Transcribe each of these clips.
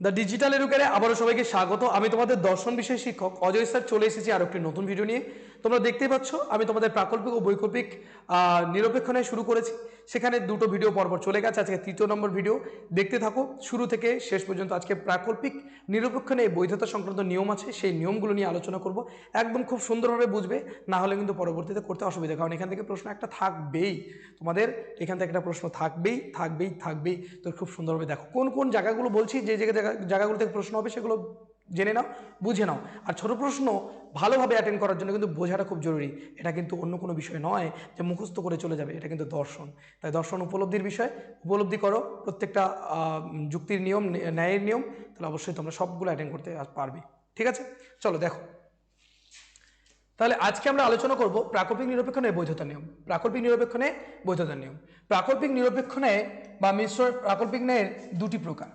The digital এডুকেয়ারে আবারও সবাইকে স্বাগত। আমি তোমাদের দর্শন বিষয় শিক্ষক অজয় স্যার চলে এসেছি আর একটি নতুন ভিডিও নিয়ে। তোমরা দেখতেই পাচ্ছ আমি তোমাদের প্রাকল্পিক ও বৈকল্পিক নিরপেক্ষণে শুরু করেছি। সেখানে দুটো ভিডিও পরপর চলে গেছে, আজকে তৃতীয় নম্বর ভিডিও। দেখতে থাকো শুরু থেকে শেষ পর্যন্ত। আজকে প্রাকল্পিক নিরপেক্ষণে বৈধতা সংক্রান্ত নিয়ম আছে, সেই নিয়মগুলো নিয়ে আলোচনা করব। একদম খুব সুন্দরভাবে বুঝবে, না হলে কিন্তু পরবর্তীতে করতে অসুবিধা, কারণ এখান থেকে প্রশ্ন একটা থাকবেই। তোমাদের এখান থেকে একটা প্রশ্ন থাকবেই। তো খুব সুন্দরভাবে দেখো কোন কোন জায়গাগুলো বলছি, যে জায়গাগুলো থেকে প্রশ্ন হবে সেগুলো জেনে নাও, বুঝে নাও। আর ছোট প্রশ্ন ভালোভাবে অ্যাটেন্ড করার জন্য কিন্তু বোঝাটা খুব জরুরি। এটা কিন্তু অন্য কোনো বিষয় নয় যে মুখস্থ করে চলে যাবে, এটা কিন্তু দর্শন। তাই দর্শন উপলব্ধির বিষয়, উপলব্ধি করো প্রত্যেকটা যুক্তির নিয়ম, ন্যায়ের নিয়ম, তাহলে অবশ্যই তোমরা সবগুলো অ্যাটেন্ড করতে পারবে। ঠিক আছে, চলো দেখো। তাহলে আজকে আমরা আলোচনা করব প্রাকল্পিক নিরপেক্ষণে বৈধতা নিয়ম। প্রাকল্পিক নিরপেক্ষণে বৈধতা নিয়ম। প্রাকল্পিক নিরপেক্ষণে বা মিশ্র প্রাকল্পিক ন্যায়ের দুটি প্রকার।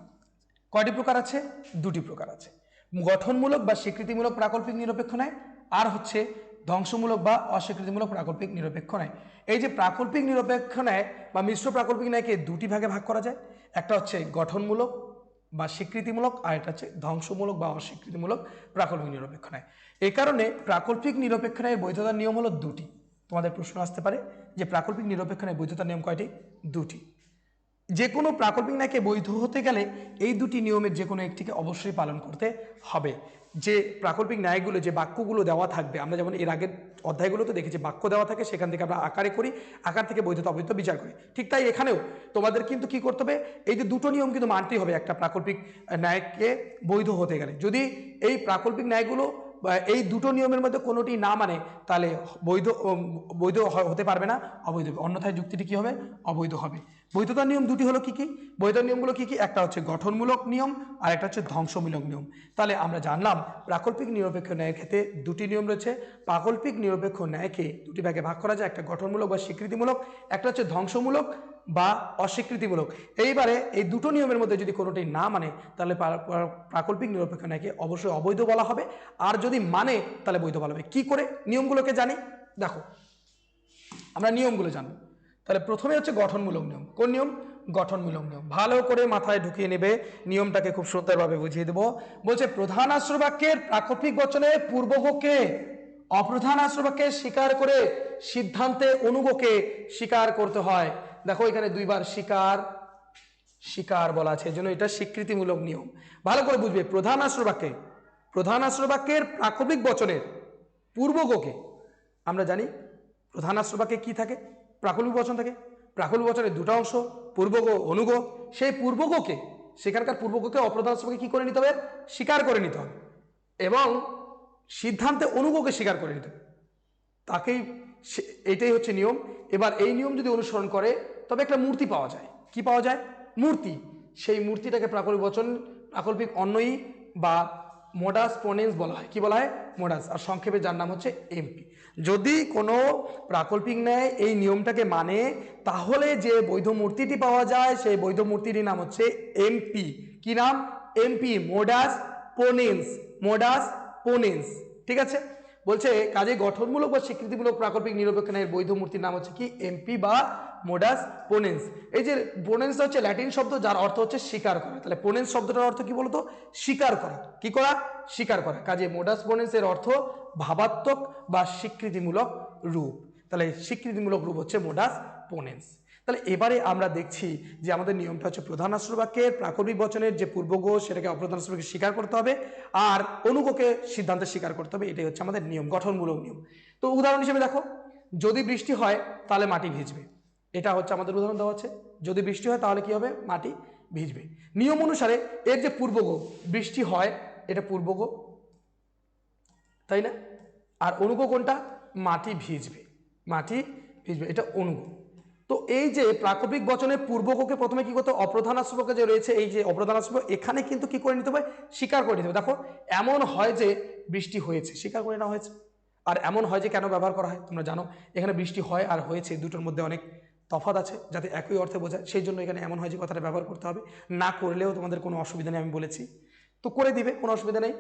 কয়টি প্রকার আছে? দুটি প্রকার আছে। গঠনমূলক বা স্বীকৃতিমূলক প্রাকল্পিক নিরপেক্ষ ন্যায়, আর হচ্ছে ধ্বংসমূলক বা অস্বীকৃতিমূলক প্রাকল্পিক নিরপেক্ষ ন্যায়। এই যে প্রাকল্পিক নিরপেক্ষ ন্যায় বা মিশ্র প্রাকল্পিক ন্যায়কে দুটি ভাগে ভাগ করা যায়। একটা হচ্ছে গঠনমূলক বা স্বীকৃতিমূলক, আর এটা হচ্ছে ধ্বংসমূলক বা অস্বীকৃতিমূলক প্রাকল্পিক নিরপেক্ষ ন্যায়। এই কারণে প্রাকল্পিক নিরপেক্ষ ন্যায়ের বৈধতার নিয়ম হলো দুটি। তোমাদের প্রশ্ন আসতে পারে যে প্রাকল্পিক নিরপেক্ষ ন্যায়ের বৈধতার নিয়ম কয়টি? দুটি। যে কোনো প্রাকল্পিক ন্যায়কে বৈধ হতে গেলে এই দুটি নিয়মের যে কোনো একটিকে অবশ্যই পালন করতে হবে। যে প্রাকল্পিক ন্যায়গুলো, যে বাক্যগুলো দেওয়া থাকবে, আমরা যেমন এর আগের অধ্যায়গুলোতে দেখেছি বাক্য দেওয়া থাকে, সেখান থেকে আমরা আকারে করি, আকার থেকে বৈধতা অবৈধ বিচার করি। ঠিক তাই এখানেও তোমাদের কিন্তু কি করতে হবে, এই যে দুটো নিয়ম কিন্তু মানতেই হবে একটা প্রাকল্পিক ন্যায়কে বৈধ হতে গেলে। যদি এই প্রাকল্পিক ন্যায়গুলো এই দুটো নিয়মের মধ্যে কোনোটি না মানে, তাহলে বৈধ হতে পারবে না, অবৈধ হবে। অন্যথায় যুক্তিটি কি হবে? অবৈধ হবে। বৈধতার নিয়ম দুটি হলো কি কি? বৈধতার নিয়মগুলো কি কি? একটা হচ্ছে গঠনমূলক নিয়ম, আর একটা হচ্ছে ধ্বংসমূলক নিয়ম। তাহলে আমরা জানলাম প্রাকল্পিক নিরপেক্ষ ন্যায়ের ক্ষেত্রে দুটি নিয়ম রয়েছে। প্রাকল্পিক নিরপেক্ষ ন্যায়কে দুটি ভাগে ভাগ করা যায়, একটা গঠনমূলক বা স্বীকৃতিমূলক, একটা হচ্ছে ধ্বংসমূলক বা অস্বীকৃতিমূলক। এইবারে এই দুটো নিয়মের মধ্যে যদি কোনোটি না মানে, তাহলে প্রাকল্পিক নিরপেক্ষ ন্যায়কে অবশ্যই অবৈধ বলা হবে, আর যদি মানে তাহলে বৈধ বলা হবে। কি করে নিয়মগুলোকে জানি দেখো, আমরা নিয়মগুলো জানবো। তাহলে প্রথমে হচ্ছে গঠনমূলক নিয়ম। কোন নিয়ম? গঠনমূলক নিয়ম। ভালো করে মাথায় ঢুকিয়ে নেবে, নিয়মটাকে খুব সুন্দরভাবে বুঝিয়ে দেবো। বলছে প্রধান আশ্রবাক্যের প্রাকল্পিক বচনে পূর্বগকে অপ্রধান আশ্রবাক্যে স্বীকার করে সিদ্ধান্তে অনুগকে স্বীকার করতে হয়। দেখো এখানে দুইবার স্বীকার বলা আছে, এজন্য এটা স্বীকৃতিমূলক নিয়ম। ভালো করে বুঝবে, প্রধান আশ্রবাক্যের প্রাকল্পিক বচনের পূর্বগকে, আমরা জানি প্রধান আশ্রবাক্যে কি থাকে? প্রাকল্পিক বচন থাকে। প্রাকল্পিক বচনের দুটো অংশ, পূর্বগ, অনুগ। সেই পূর্বগকে, সেখানকার পূর্বগকে অপ্রধান আশ্রবাক্যে কি করে নিতে হবে? স্বীকার করে নিতে হবে, এবং সিদ্ধান্তে অনুগকে স্বীকার করে নিতে হবে। তাকেই, এইটাই হচ্ছে নিয়ম। এবার এই নিয়ম যদি অনুসরণ করে তবে একটা মূর্তি পাওয়া যায়। কি পাওয়া যায়? মূর্তি। সেই মূর্তিটাকে প্রাকল্পিক বচন, প্রাকল্পিক অন্বয়ী বা মোডাস পোনেন্স বলা হয়। কি বলা হয়? মোডাস। আর সংক্ষেপে যার নাম হচ্ছে এমপি। যদি কোনো প্রাকল্পিক ন্যায় এই নিয়মটাকে মানে, তাহলে যে বৈধ মূর্তিটি পাওয়া যায় সেই বৈধ মূর্তিটির নাম হচ্ছে এমপি। কি নাম? MP, modus ponens. ঠিক আছে, বলছে কাজে গঠনমূলক বা স্বীকৃতিমূলক প্রাকল্পিক নিরপেক্ষ ন্যায়ের বৈধ মূর্তির নাম হচ্ছে কি? এমপি বা মোডাস পোনেন্স। এই যে পোনেন্স হচ্ছে ল্যাটিন শব্দ, যার অর্থ হচ্ছে স্বীকার করা। তাহলে পোনেন্স শব্দটার অর্থ কি বলতো? স্বীকার করা। কি করা? স্বীকার করা। কাজে মোডাস পোনেন্স এর অর্থ ভাবাত্মক বা স্বীকৃতিমূলক রূপ। তাহলে স্বীকৃতিমূলক রূপ হচ্ছে মোডাস পোনেন্স। তাহলে এবারে আমরা দেখছি যে আমাদের নিয়মটা হচ্ছে প্রধান আশ্রবাক্যের প্রাকল্পিক বচনের যে পূর্বগ, সেটাকে অপ্রধান আশ্রবাক্যে স্বীকার করতে হবে, আর অনুগকে সিদ্ধান্তে স্বীকার করতে হবে। এটাই হচ্ছে আমাদের নিয়ম, গঠনমূলক নিয়ম। তো উদাহরণ হিসেবে দেখো, যদি বৃষ্টি হয় তাহলে মাটি ভিজবে। এটা হচ্ছে আমাদের উদাহরণ দেওয়া আছে। যদি বৃষ্টি হয় তাহলে কি হবে? মাটি ভিজবে। নিয়ম অনুসারে এর যে পূর্বগ, বৃষ্টি হয়, এটা পূর্বগ, তাই না? আর অনুগ কোনটা? মাটি ভিজবে। এটা অনুগ। তো এই যে প্রাকল্পিক বচনের পূর্বককে প্রথমে কি করতে? অপ্রধান আশ্রবক যে রয়েছে, এই যে অপ্রধান আশ্রবক, এখানে কিন্তু কি করে নিতে হবে? স্বীকার করে নিতে হবে। দেখো এমন হয় যে বৃষ্টি হয়েছে, স্বীকার করে নেওয়া হয়েছে। আর এমন হয় যে কেন ব্যবহার করা হয় তোমরা জানো। এখানে বৃষ্টি হয় আর হয়েছে, দুটোর মধ্যে অনেক তফাৎ আছে, যাতে একই অর্থে বোঝায়, সেই জন্য এখানে এমন হয় যে কথাটা ব্যবহার করতে হবে। না করলেও তোমাদের কোনো অসুবিধা নেই, আমি বলেছি তো করে দিবে, কোনো অসুবিধা নেই।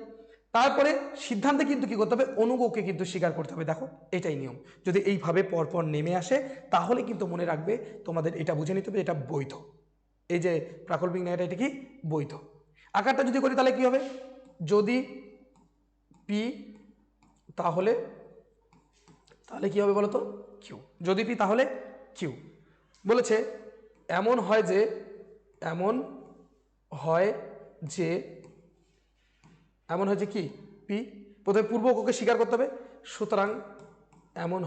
তারপরে সিদ্ধান্তে কিন্তু কি করতে হবে? অনুগকে কিন্তু স্বীকার করতে হবে। দেখো এটাই নিয়ম। যদি এইভাবে পরপর নেমে আসে তাহলে কিন্তু মনে রাখবে, তোমাদের এটা বুঝে নিতে হবে এটা বৈধ। এই যে প্রাকল্পিক ন্যায়টা, এটা কি? বৈধ। আকারটা যদি করি তাহলে কি হবে, যদি পি তাহলে তাহলে কি হবে বলো তো, কিউ। যদি পি তাহলে কিউ। বলেছে এমন হয় যে এমন হয় যে এমন হয় যে কি পি, প্রথমে পূর্বককে স্বীকার করতে হবে, সুতরাং এমন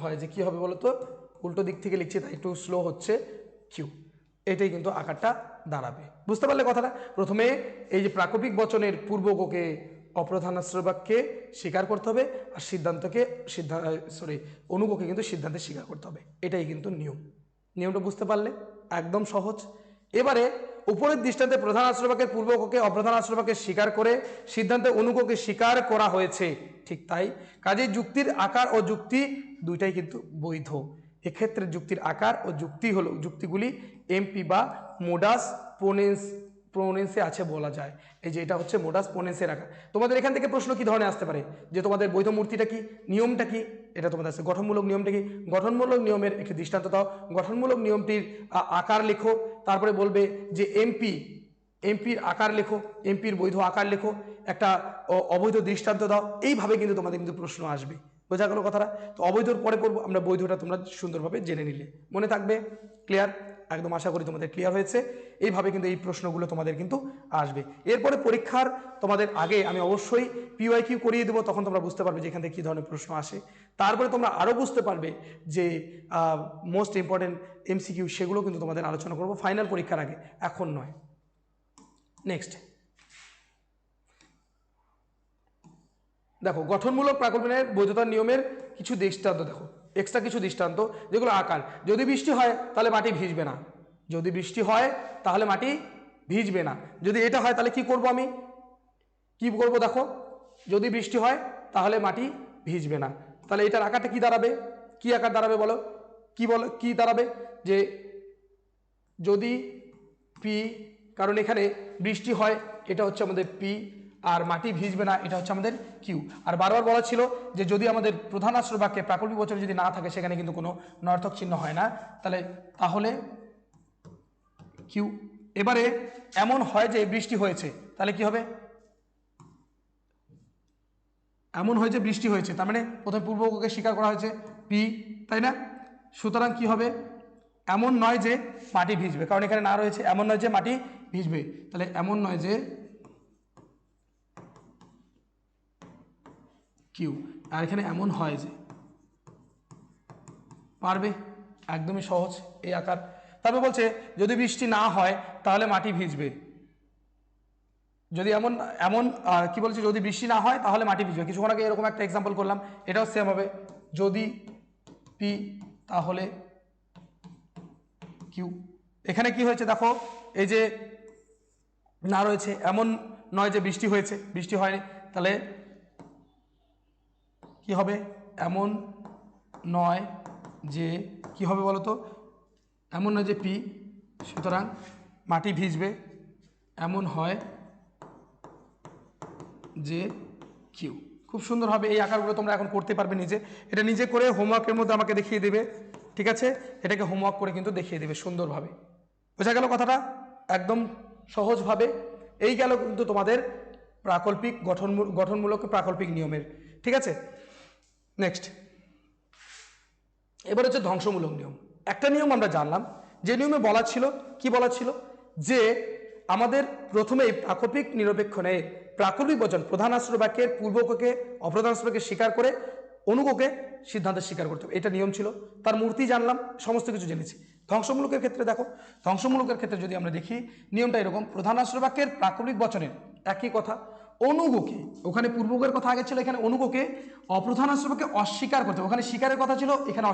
হয় যে কি হবে বলো তো, উল্টো দিক থেকে লিখছি তাই একটু স্লো হচ্ছে, কিউ। এটাই কিন্তু আকারটা দাঁড়াবে। বুঝতে পারলে কথাটা? প্রথমে এই যে প্রাকৃতিক বচনের পূর্বককে অপ্রধানাশ্র বাক্যে স্বীকার করতে হবে, আর অনুককে কিন্তু সিদ্ধান্তে স্বীকার করতে হবে। এটাই কিন্তু নিয়মটা বুঝতে পারলে? একদম সহজ। এবারে উপরের দৃষ্টান্তে প্রধান আশ্রবাক্যের পূর্বককে অপ্রধান আশ্রবাক্যে স্বীকার করে সিদ্ধান্তে অনুককে স্বীকার করা হয়েছে, ঠিক তাই কাজেই যুক্তির আকার ও যুক্তি দুইটাই কিন্তু বৈধ। এক্ষেত্রে যুক্তির আকার ও যুক্তিগুলি এমপি বা মোডাস প্রোনেন্সে আছে বলা যায়। এই যে এটা হচ্ছে মোডাস পোনেন্সের আকার। তোমাদের এখান থেকে প্রশ্ন কি ধরনের আসতে পারে, যে তোমাদের বৈধ মূর্তিটা কি, নিয়মটা কি, এটা তোমাদের আসছে। গঠনমূলক নিয়মটা কি, গঠনমূলক নিয়মের একটি দৃষ্টান্ত দাও, গঠনমূলক নিয়মটির আকার লেখো, তারপরে বলবে যে এমপির আকার লেখো, এমপির বৈধ আকার লেখো, একটা অবৈধ দৃষ্টান্ত দাও। এইভাবে কিন্তু তোমাদের কিন্তু প্রশ্ন আসবে। বোঝা গেল কথাটা? তো অবৈধর পরে পড়বো আমরা, বৈধটা তোমরা সুন্দরভাবে জেনে নিলে মনে থাকবে। ক্লিয়ার? একদম আশা করি তোমাদের ক্লিয়ার হয়েছে। এইভাবে কিন্তু এই প্রশ্নগুলো তোমাদের কিন্তু আসবে। এরপরে পরীক্ষার তোমাদের আগে আমি অবশ্যই পিওয়াইকিউ করিয়ে দেবো, তখন তোমরা বুঝতে পারবে যে এখান থেকে কী ধরনের প্রশ্ন আসে। তারপরে তোমরা আরও বুঝতে পারবে যে মোস্ট ইম্পর্টেন্ট এমসিকিউ, সেগুলো কিন্তু তোমাদের আলোচনা করবো ফাইনাল পরীক্ষার আগে, এখন নয়। নেক্সট দেখো, গঠনমূলক প্রাকল্পনের বৈধতার নিয়মের কিছু দৃষ্টান্ত দেখো, এক্সট্রা কিছু দৃষ্টান্ত, যেগুলো আকার। যদি বৃষ্টি হয় তাহলে মাটি ভিজবে না, যদি বৃষ্টি হয় তাহলে মাটি ভিজবে না। যদি এটা হয় তাহলে কি করব, আমি কি করব দেখো, যদি বৃষ্টি হয় তাহলে মাটি ভিজবে না, তাহলে এটার আকারটা কি দাঁড়াবে, কি আকার দাঁড়াবে বলো, কি দাঁড়াবে, যে যদি পি, কারণ এখানে বৃষ্টি হয় এটা হচ্ছে আমাদের পি, আর মাটি ভিজবে না এটা হচ্ছে আমাদের কিউ। আর বারবার বলা ছিল যে যদি আমাদের প্রধান আশ্রয় বাক্যে প্রাকল্পিক বচন যদি না থাকে সেখানে কিন্তু কোনো নর্থক চিহ্ন হয় না, তাহলে কিউ। এবারে এমন হয় যে বৃষ্টি হয়েছে, তাহলে কি হবে, এমন হয় যে বৃষ্টি হয়েছে, তার মানে প্রথমে পূর্বককে স্বীকার করা হয়েছে পি, তাই না? সুতরাং কি হবে, এমন নয় যে মাটি ভিজবে, কারণ এখানে না রয়েছে, এমন নয় যে মাটি ভিজবে, তাহলে এমন নয় যে কিউ, আর এখানে এমন হয় যে, পারবে? একদমই সহজ এই আকার। তারপর বলছে যদি বৃষ্টি না হয় তাহলে মাটি ভিজবে, যদি এমন কি বলছে, যদি বৃষ্টি না হয় তাহলে মাটি ভিজবে। কিছুক্ষণ আগে এরকম একটা এক্সাম্পল করলাম, এটাও সেম হবে, যদি পি তাহলে কিউ। এখানে কি হয়েছে দেখো, এই যে না রয়েছে, এমন নয় যে বৃষ্টি হয়েছে, বৃষ্টি হয়নি, তাহলে কি হবে, এমন নয় যে কি হবে বলো তো, এমন নয় যে পি, সুতরাং মাটি ভিজবে, এমন হয় যে কিউ। খুব সুন্দরভাবে এই আকারগুলো তোমরা এখন করতে পারবে নিজে, এটা নিজে করে হোমওয়ার্কের মধ্যে আমাকে দেখিয়ে দেবে, ঠিক আছে? এটাকে হোমওয়ার্ক করে কিন্তু দেখিয়ে দেবে সুন্দরভাবে। বোঝা গেল কথাটা? একদম সহজভাবে। এই গেল কিন্তু তোমাদের প্রাকল্পিক গঠনমূলক প্রাকল্পিক নিয়মের, ঠিক আছে? নেক্সট এবার হচ্ছে ধ্বংসমূলক নিয়ম। একটা নিয়ম আমরা জানলাম, যে নিয়মে বলা ছিল, কি বলা ছিল, যে আমাদের প্রথমেই প্রাকল্পিক নিরপেক্ষণে প্রাকল্পিক বচন প্রধান আশ্রয় বাক্যের পূর্বককে অপ্রধান আশ্রয় বাক্যে স্বীকার করে অনুককে সিদ্ধান্তে স্বীকার করতে হবে, এটা নিয়ম ছিল। তার মূর্তি জানলাম, সমস্ত কিছু জেনেছি। ধ্বংসমূলকের ক্ষেত্রে দেখো, ধ্বংসমূলকের ক্ষেত্রে যদি আমরা দেখি, নিয়মটা এরকম, প্রধান আশ্রয় বাক্যের প্রাকল্পিক বচনের একই কথা, অনুগকে, ওখানে পূর্বকের কথা আগে ছিল, এখানে অনুগকে অপ্রধান আশ্রয় বাক্যে অস্বীকার করতে, ওখানে স্বীকারের কথা ছিল, এখানে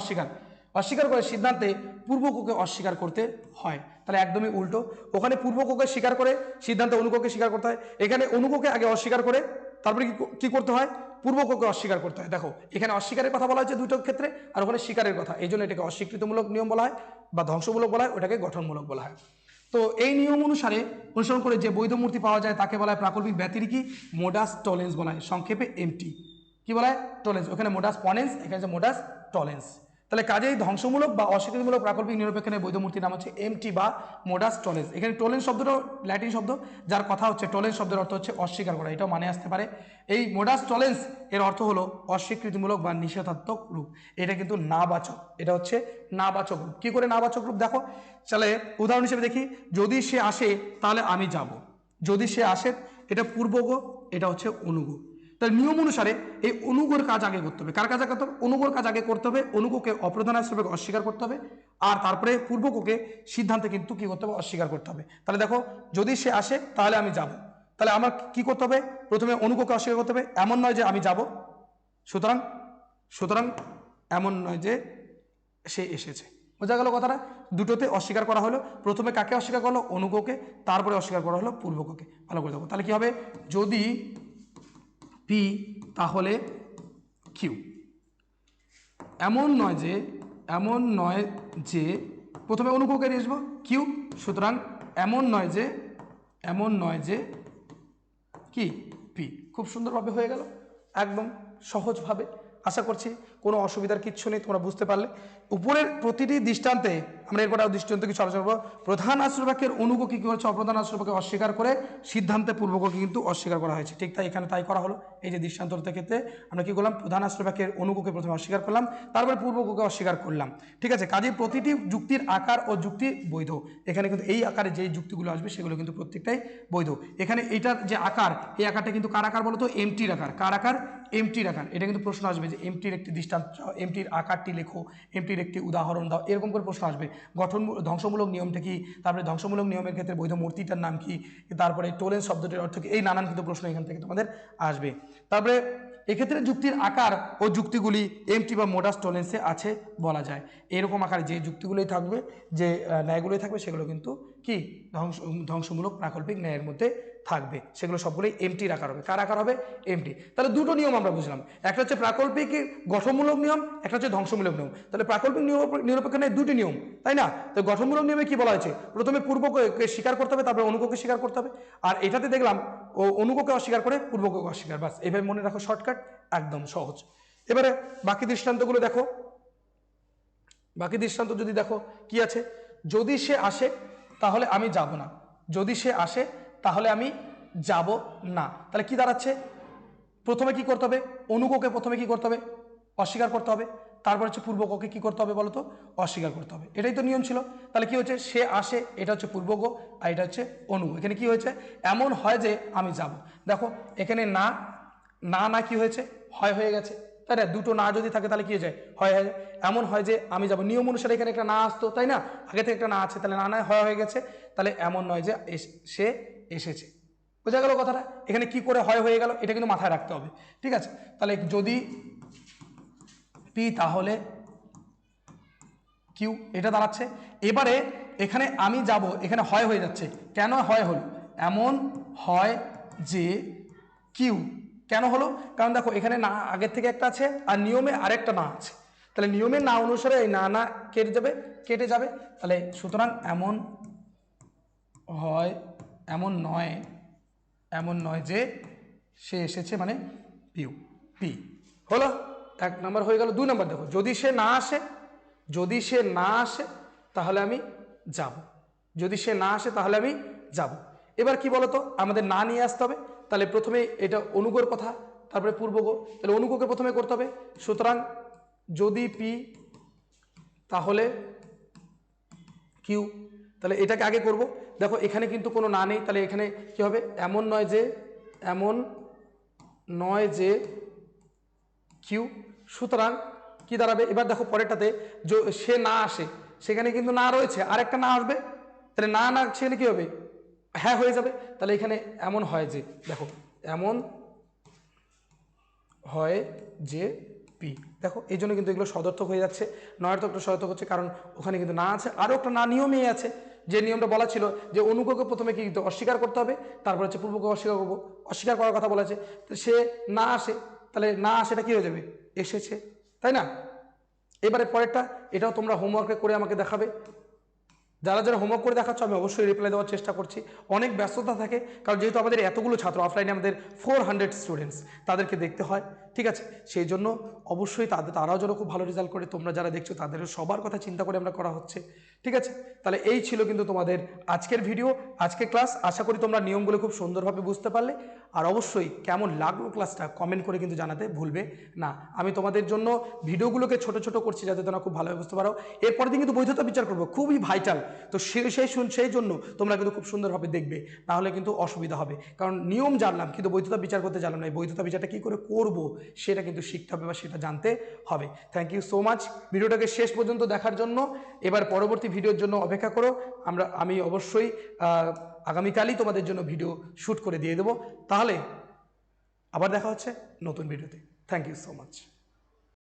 অস্বীকার করে সিদ্ধান্তে পূর্বককে অস্বীকার করতে হয়। তাহলে একদমই উল্টো, ওখানে পূর্বককে স্বীকার করে সিদ্ধান্তে অনুককে স্বীকার করতে হয়, এখানে অনুককে আগে অস্বীকার করে তারপরে কি করতে হয়, পূর্বককে অস্বীকার করতে হয়। দেখো এখানে অস্বীকারের কথা বলা হয়েছে দুটোর ক্ষেত্রে, আর ওখানে স্বীকারের কথা, এই জন্য এটাকে অস্বীকৃতমূলক নিয়ম বলা হয় বা ধ্বংসমূলক বলা হয়, ওটাকে গঠনমূলক বলা হয়। তো এই নিয়ম অনুসরণ করে যে বৈধ মূর্তি পাওয়া যায় তাকে বলা হয় প্রাকল্পিক ব্যতিরিকী মোডাস টলেন্স বলা হয়, সংক্ষেপে এমটি। কি বলা হয়, টলেন্স। ওখানে মোডাস পনেন্স, এখানে মোডাস টলেন্স। তাহলে কাজেই ধ্বংসমূলক বা অস্বীকৃতিমূলক প্রাকল্পিক নিরপেক্ষণের বৈধ মূর্তির নাম হচ্ছে এমটি বা মোডাস টলেন্স। এখানে টোলেন্স শব্দটা ল্যাটিন শব্দ, যার কথা হচ্ছে টোলেন্স শব্দের অর্থ হচ্ছে অস্বীকার করা, এটাও মানে আসতে পারে। এই মোডাস টলেন্স এর অর্থ হলো অস্বীকৃতিমূলক বা নিষেধাত্মক রূপ। এটা কিন্তু নাবাচক, এটা হচ্ছে নাবাচক রূপ। কি করে নাবাচক রূপ দেখো, তাহলে উদাহরণ হিসেবে দেখি, যদি সে আসে তাহলে আমি যাব। যদি সে আসে এটা পূর্বগ, এটা হচ্ছে অনুগ। তার নিয়ম অনুসারে এই অনুগর কাজ আগে করতে হবে। কার কাজ আগে করতে হবে? অনুগর কাজ আগে করতে হবে। অনুগকে অপ্রধান আশ্রয়কে অস্বীকার করতে হবে, আর তারপরে পূর্বককে সিদ্ধান্তে কিন্তু কি করতে হবে? অস্বীকার করতে হবে। তাহলে দেখো, যদি সে আসে তাহলে আমি যাব, তাহলে আমার কি করতে হবে? প্রথমে অনুগকে অস্বীকার করতে হবে, এমন নয় যে আমি যাব, সুতরাং সুতরাং এমন নয় যে সে এসেছে। বোঝা গেল কথাটা? দুটোতে অস্বীকার করা হলো। প্রথমে কাকে অস্বীকার করলো? অনুগকে, তারপরে অস্বীকার করা হলো পূর্বককে। ভালো করে দেখো, তাহলে কি হবে? যদি পি তাহলে কিউ, এমন নয় যে, এমন নয় যে, প্রথমে অনুককে নিয়ে আসবো কিউ, সুতরাং এমন নয় যে, এমন নয় যে কি পি। খুব সুন্দরভাবে হয়ে গেল, একদম সহজভাবে। আশা করছি কোনো অসুবিধার কিচ্ছু নেই, তোমরা বুঝতে পারলে। উপরের প্রতিটি দৃষ্টান্তে আমরা এরপর দৃষ্টান্ত কিছু আলোচনা করবো। প্রধান আশ্রয়বাক্যের অনুগ কি হচ্ছে? অপ্রধান আশ্রয়বাক্যকে অস্বীকার করে সিদ্ধান্তে পূর্বককে কিন্তু অস্বীকার করা হয়েছে। ঠিক তাই এখানে তাই করা হলো। এই যে দৃষ্টান্তর ক্ষেত্রে আমরা কি করলাম? প্রধান আশ্রয়বাক্যের অনুগকে প্রথমে অস্বীকার করলাম, তারপরে পূর্বককে অস্বীকার করলাম। ঠিক আছে, কাজে প্রতিটি যুক্তির আকার ও যুক্তি বৈধ। এখানে কিন্তু এই আকারে যে যুক্তিগুলো আসবে সেগুলো কিন্তু প্রত্যেকটাই বৈধ। এখানে এইটার যে আকার, এই আকারটা কিন্তু কার আকার বলতো? এমটির আকার। কার আকার? এমটির আকার। এটা কিন্তু প্রশ্ন আসবে যে এমটির একটি দৃষ্টান্ত, এমটির আকারটি লেখো, এমটির একটি উদাহরণ দাও, এরকম করে প্রশ্ন আসবে। গঠন ধ্বংসমূলক নিয়মটা কি, তারপরে ধ্বংসমূলক নিয়মের ক্ষেত্রে বৈধ মূর্তিটার নাম কি, তারপরে টোলেন্স শব্দটির অর্থ কি, এই নানান কিন্তু প্রশ্ন এখান থেকে তোমাদের আসবে। তারপরে এক্ষেত্রে যুক্তির আকার ও যুক্তিগুলি এমটি বা মোডাস টোলেন্সে আছে বলা যায়। এরকম আকারে যে যুক্তিগুলোই থাকবে, যে ন্যায়গুলোই থাকবে, সেগুলো কিন্তু কি ধ্বংসমূলক প্রাকল্পিক ন্যায়ের মধ্যে থাকবে। সেগুলো সবগুলোই এমটির আকার হবে। কার আকার হবে? এমটি। তাহলে দুটো নিয়ম আমরা বুঝলাম, একটা হচ্ছে প্রাকল্পিক গঠনমূলক নিয়ম, একটা হচ্ছে ধ্বংসমূলক নিয়ম। তাহলে প্রাকল্পিক নিরপেক্ষ ন্যায় দুটি নিয়ম, তাই না? তো গঠনমূলক নিয়মে কি বলা হয়েছে? প্রথমে পূর্বকে স্বীকার করতে হবে, তারপরে অনুগকে স্বীকার করতে হবে। আর এটাতে দেখলাম ও অনুগকে অস্বীকার করে পূর্বকে অস্বীকার, বাস। এভাবে মনে রাখো, শর্টকাট, একদম সহজ। এবারে বাকি দৃষ্টান্তগুলো দেখো। বাকি দৃষ্টান্ত যদি দেখো কি আছে, যদি সে আসে তাহলে আমি যাব না। যদি সে আসে তাহলে আমি যাব না, তাহলে কি দাঁড়াচ্ছে? প্রথমে কি করতে হবে? অনুগকে প্রথমে কি করতে হবে? অস্বীকার করতে হবে। তারপর হচ্ছে পূর্বককে কি করতে হবে বলতো? অস্বীকার করতে হবে। এটাই তো নিয়ম ছিল। তাহলে কি হচ্ছে? সে আসে, এটা হচ্ছে পূর্বক, আর এটা হচ্ছে অনুগ। এখানে কি হয়েছে? এমন হয় যে আমি যাব। দেখো এখানে না না না কি হয়েছে? হয় হয়ে গেছে, তাই না? দুটো না যদি থাকে তাহলে কি হয়ে যায়? হয় হয়ে যায়। এমন হয় যে আমি যাব, নিয়ম অনুসারে এখানে একটা না আসতো, তাই না? আগে থেকে একটা না আছে, তাহলে না না হয় হয়ে গেছে। তাহলে এমন নয় যে সে এসেছে। বোঝা গেল কথাটা? এখানে কি করে হয় হয়ে গেল, এটা কিন্তু মাথায় রাখতে হবে। ঠিক আছে, তাহলে যদি পি তাহলে কিউ, এটা দাঁড়াচ্ছে। এবারে এখানে আমি যাব, এখানে হয় হয়ে যাচ্ছে। কেন হয় হলো? এমন হয় যে কিউ। কেন হলো? কারণ দেখো এখানে না আগের থেকে একটা আছে, আর নিয়মে আরেকটা না আছে। তাহলে নিয়মের না অনুসারে এই না না কেটে যাবে, কেটে যাবে। তাহলে সুতরাং এমন হয়, এমন নয়, এমন নয় যে সে এসেছে, মানে পিউ, পি হলো এক নাম্বার হয়ে গেল। দুই নাম্বার দেখো, যদি সে না আসে, যদি সে না আসে তাহলে আমি যাব। যদি সে না আসে তাহলে আমি যাব। এবার কি বলতো, আমাদের না নিয়ে আসতে হবে। তাহলে প্রথমে এটা অনুগর কথা, তারপরে পূর্বগ। তাহলে অনুগকে প্রথমে করতে হবে। সুতরাং যদি পি তাহলে কিউ, তাহলে এটাকে আগে করব। দেখো এখানে কিন্তু কোনো না নেই, তাহলে এখানে কি হবে? এমন নয় যে, এমন নয় যে কিউ। সুতরাং কি দাঁড়াবে? এবার দেখো পরেরটাতে সে না আসে, সেখানে কিন্তু না রয়েছে, আর একটা না আসবে। তাহলে না না সেখানে কি হবে? হ্যাঁ হয়ে যাবে। তাহলে এখানে এমন হয় যে, দেখো এমন হয় যে পি। দেখো এই জন্য কিন্তু এগুলো সদর্থক হয়ে যাচ্ছে, নয়ার্থকটা সদর্থক হচ্ছে, কারণ ওখানে কিন্তু না আছে। আরও একটা না নিয়মেই আছে, যে নিয়মটা বলা ছিল যে অনুগকে প্রথমে কি অস্বীকার করতে হবে, তারপর হচ্ছে পূর্বকে অস্বীকার করবো, অস্বীকার করার কথা বলা আছে। তো সে না আসে, তাহলে না আসেটা কি হয়ে যাবে? এসেছে, তাই না? এবারে পরেরটা, এটাও তোমরা হোমওয়ার্কে করে আমাকে দেখাবে। যারা যারা হোমওয়ার্ক করে দেখাচ্ছ আমি অবশ্যই রিপ্লাই দেওয়ার চেষ্টা করছি। অনেক ব্যস্ততা থাকে, কারণ যেহেতু আমাদের এতগুলো ছাত্র, অফলাইনে আমাদের 400 স্টুডেন্টস, তাদেরকে দেখতে হয়। ঠিক আছে? সেই জন্য অবশ্যই তারাও যেন খুব ভালো রেজাল্ট করে, তোমরা যারা দেখছো তাদেরও সবার কথা চিন্তা করে আমরা করা হচ্ছে, ঠিক আছে? তাহলে এই ছিল কিন্তু তোমাদের আজকের ভিডিও, আজকের ক্লাস। আশা করি তোমরা নিয়মগুলো খুব সুন্দরভাবে বুঝতে পারলে। আর অবশ্যই কেমন লাগলো ক্লাসটা কমেন্ট করে কিন্তু জানাতে ভুলবে না। আমি তোমাদের জন্য ভিডিওগুলোকে ছোট ছোট করছি যাতে তোমরা খুব ভালোভাবে বুঝতে পারো। এরপরের দিন কিন্তু বৈধতা বিচার করবো, খুবই ভাইটাল। তো সেই জন্য তোমরা কিন্তু খুব সুন্দরভাবে দেখবে, নাহলে কিন্তু অসুবিধা হবে। কারণ নিয়ম জানলাম কিন্তু বৈধতা বিচার করতে জানলাম না, এই বৈধতা বিচারটা কী করে করবো সেটা কিন্তু শিখতে হবে বা সেটা জানতে হবে। থ্যাংক ইউ সো মাচ ভিডিওটাকে শেষ পর্যন্ত দেখার জন্য। এবার পরবর্তী ভিডিওর জন্য অপেক্ষা করো। আমি অবশ্যই আগামীকালই তোমাদের জন্য ভিডিও শ্যুট করে দিয়ে দেবো। তাহলে আবার দেখা হচ্ছে নতুন ভিডিওতে। Thank you so much.